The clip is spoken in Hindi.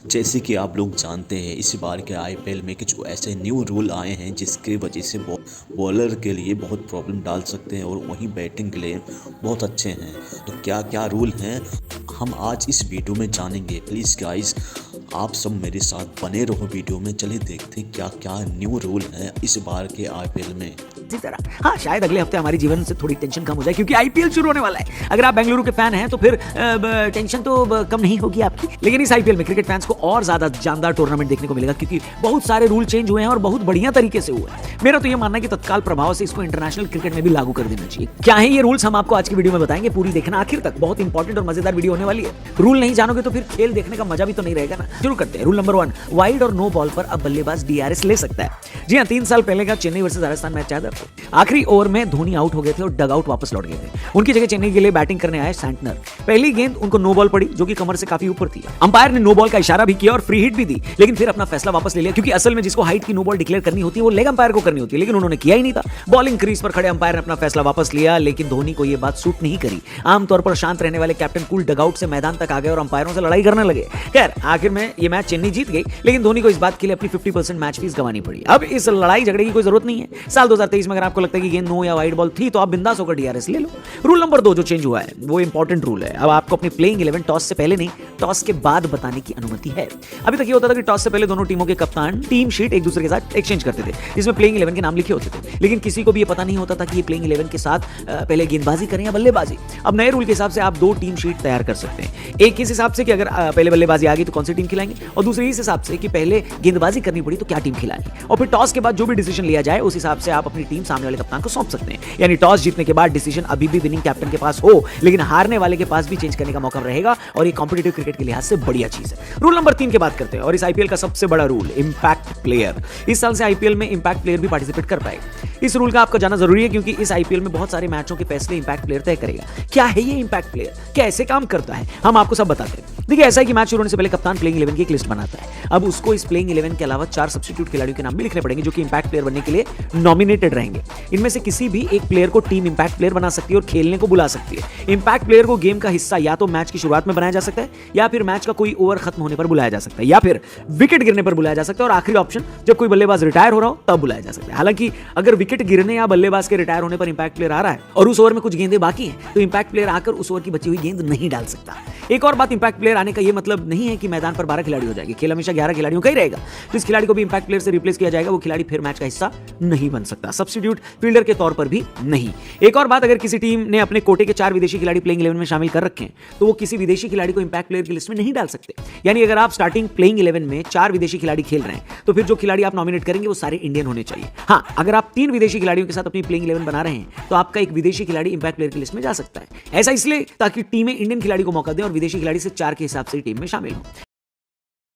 जैसे कि आप लोग जानते हैं इस बार के आईपीएल में कुछ ऐसे न्यू रूल आए हैं जिसके वजह से बॉलर के लिए बहुत प्रॉब्लम डाल सकते हैं और वहीं बैटिंग के लिए बहुत अच्छे हैं। तो क्या क्या रूल हैं हम आज इस वीडियो में जानेंगे। प्लीज़ गाइस आप सब मेरे साथ बने रहो वीडियो में। चलिए देखते हैं क्या क्या न्यू रूल हैं इस बार के आईपीएल में। इसी तरह हाँ शायद अगले हफ्ते हमारे जीवन से थोड़ी टेंशन कम हो जाए क्योंकि आईपीएल शुरू होने वाला है। अगर आप बेंगलुरु के फैन हैं तो फिर टेंशन तो कम नहीं होगी आपकी, लेकिन इस आईपीएल में क्रिकेट फैंस को और ज्यादा जानदार टूर्नामेंट देखने को मिलेगा क्योंकि बहुत सारे रूल चेंज हुए हैं और बहुत बढ़िया तरीके से हुए हैं। मेरा तो ये मानना है कि तत्काल प्रभाव से इसको इंटरनेशनल क्रिकेट में भी लागू कर देना चाहिए। क्या है ये रूल्स हम आपको आज की वीडियो में बताएंगे, पूरी देखना आखिर तक, बहुत इंपॉर्टेंट और मजेदार वीडियो होने वाली है। रूल नहीं जानोगे तो फिर खेल देखने का मजा भी तो नहीं रहेगा ना। शुरू करते हैं। रूल नंबर 1, वाइड और नो बॉल पर अब बल्लेबाज डीआरएस ले सकता है। जी हाँ, 3 साल पहले का चेन्नई वर्सेस राजस्थान मैच याद है आपको। आखिरी ओवर में धोनी आउट हो गए थे और डग आउट वापस लौट गए थे। उनकी जगह चेन्नई के लिए बैटिंग करने आए सैंटनर। पहली गेंद उनको नो बॉल पड़ी जो कि कमर से काफी ऊपर थी। अंपायर ने नो बॉल का इशारा भी किया और फ्री हिट भी दी, लेकिन फिर अपना फैसला वापस ले लिया क्योंकि असल में जिसको हाइट की नो बॉल डिक्लेयर करनी होती है वो लेग अंपायर को करनी होती है, लेकिन उन्होंने किया ही नहीं था। बॉलिंग क्रीज पर खड़े अंपायर ने अपना फैसला वापस लिया, लेकिन धोनी को यह बात सूट नहीं करी। आमतौर पर शांत रहने वाले कैप्टन कूल डगआउट से मैदान तक आ गए और अंपायरों से लड़ाई करने लगे। खैर आखिर में यह मैच चेन्नई जीत गई, लेकिन धोनी को इस बात के लिए अपनी 50% मैच फीस गंवानी पड़ी। अब इस लड़ाई झगड़े की कोई जरूरत नहीं है। साल 2023 में अगर आपको लगता है कि गेंद नो या वाइड बॉल थी तो आप बिंदास होकर डीआरएस ले लो। रूल नंबर 2 जो चेंज हुआ है वो इंपॉर्टेंट रूल है। अब आपको अपनी प्लेइंग 11 टॉस से पहले नहीं, टॉस के बाद बताने की अनुमति है। अभी तक ये होता था कि टॉस से पहले दोनों टीमों के कप्तान टीम शीट एक दूसरे के साथ एक्सचेंज करते थे जिसमें प्लेइंग 11 के नाम लिखे होते थे, लेकिन किसी को भी ये पता नहीं होता था कि ये प्लेइंग 11 के साथ पहले गेंदबाजी करें या बल्लेबाजी। अब नए रूल के हिसाब से आप 2 टीम शीट तैयार कर सकते हैं। एक इस हिसाब से कि अगर पहले बल्लेबाजी आ गई तो कौन सी टीम खिलाएंगे, और दूसरी इस हिसाब से कि पहले गेंदबाजी करनी पड़ी तो क्या टीम खिलानी, और फिर टॉस के बाद जो भी डिसीजन लिया जाए उस हिसाब से आप अपनी टीम सामने वाले कप्तान को सौंप सकते हैं। यानी टॉस जीतने के बाद डिसीजन अभी भी विनिंग कैप्टन के पास हो, लेकिन हारने वाले के पास भी चेंज करने का मौका रहेगा, और ये कॉम्पिटिटिव क्रिकेट के लिहाज से बढ़िया चीज है। रूल नंबर 3 की बात करते हैं और इस आईपीएल का सबसे बड़ा रूल, इंपैक्ट प्लेयर। इस साल से आईपीएल में इंपैक्ट प्लेयर भी पार्टिसिपेट कर पाएगा। इस रूल का आपको जाना जरूरी है क्योंकि इस आईपीएल में बहुत सारे मैचों के फैसले इंपैक्ट प्लेयर तय करेगा। क्या है ये इंपैक्ट प्लेयर, कैसे काम करता है, हम आपको सब बताते हैं। देखिए ऐसा है कि मैच शुरू होने से पहले कप्तान प्लेइंग 11 की एक लिस्ट बनाता है। अब उसको इस प्लेइंग 11 के अलावा 4 सब्स्टिट्यूट खिलाड़ियों के नाम भी लिखने पड़ेंगे जो कि इंपैक्ट प्लेयर बनने के लिए नॉमिनेटेड रहेंगे। इनमें से किसी भी एक प्लेयर को टीम इंपैक्ट प्लेयर बना सकती है और खेलने को बुला सकती है। इंपैक्ट प्लेयर को गेम का हिस्सा या तो मैच की शुरुआत में बनाया जा सकता है, या फिर मैच का कोई ओवर खत्म होने पर बुलाया जा सकता है, या फिर विकेट गिरने पर बुलाया जा सकता है, और आखिरी ऑप्शन जब कोई बल्लेबाज रिटायर हो रहा हो तब बुलाया जा सकता है। हालांकि अगर विकेट गिरने या बल्लेबाज के रिटायर होने पर इंपैक्ट प्लेयर आ रहा है और उस ओवर में कुछ गेंदें बाकी हैं तो इंपैक्ट प्लेयर आकर उस ओवर की बची हुई गेंद नहीं डाल सकता। एक और बात, इंपैक्ट प्लेयर आने का यह मतलब नहीं है कि मैदान पर 12 खिलाड़ी हो जाएंगे। खेल हमेशा 11 खिलाड़ियों का ही रहेगा। तो इस खिलाड़ी को भी इंपैक्ट प्लेयर से रिप्लेस किया जाएगा, वो खिलाड़ी फिर मैच का हिस्सा नहीं बन सकता, सब्स्टिट्यूट फील्डर के तौर पर भी नहीं। एक और बात, अगर किसी टीम ने अपने कोटे के 4 विदेशी खिलाड़ी प्लेइंग 11 में शामिल कर रखे हैं तो वो किसी विदेशी खिलाड़ी को इंपैक्ट प्लेयर की लिस्ट में नहीं डाल सकते। यानी अगर आप स्टार्टिंग प्लेइंग 11 में 4 विदेशी खिलाड़ी खेल रहे हैं तो फिर जो खिलाड़ी आप नॉमिनेट करेंगे वो सारे इंडियन होने चाहिए। हाँ, अगर आप 3 विदेशी खिलाड़ियों के साथ अपनी प्लेइंग 11 बना रहे हैं तो आपका एक विदेशी खिलाड़ी इंपैक्ट प्लेयर की लिस्ट में जा सकता है। ऐसा इसलिए ताकि टीमें इंडियन खिलाड़ी को मौका दें और विदेशी खिलाड़ी से 4 के हिसाब से टीम में शामिल हो।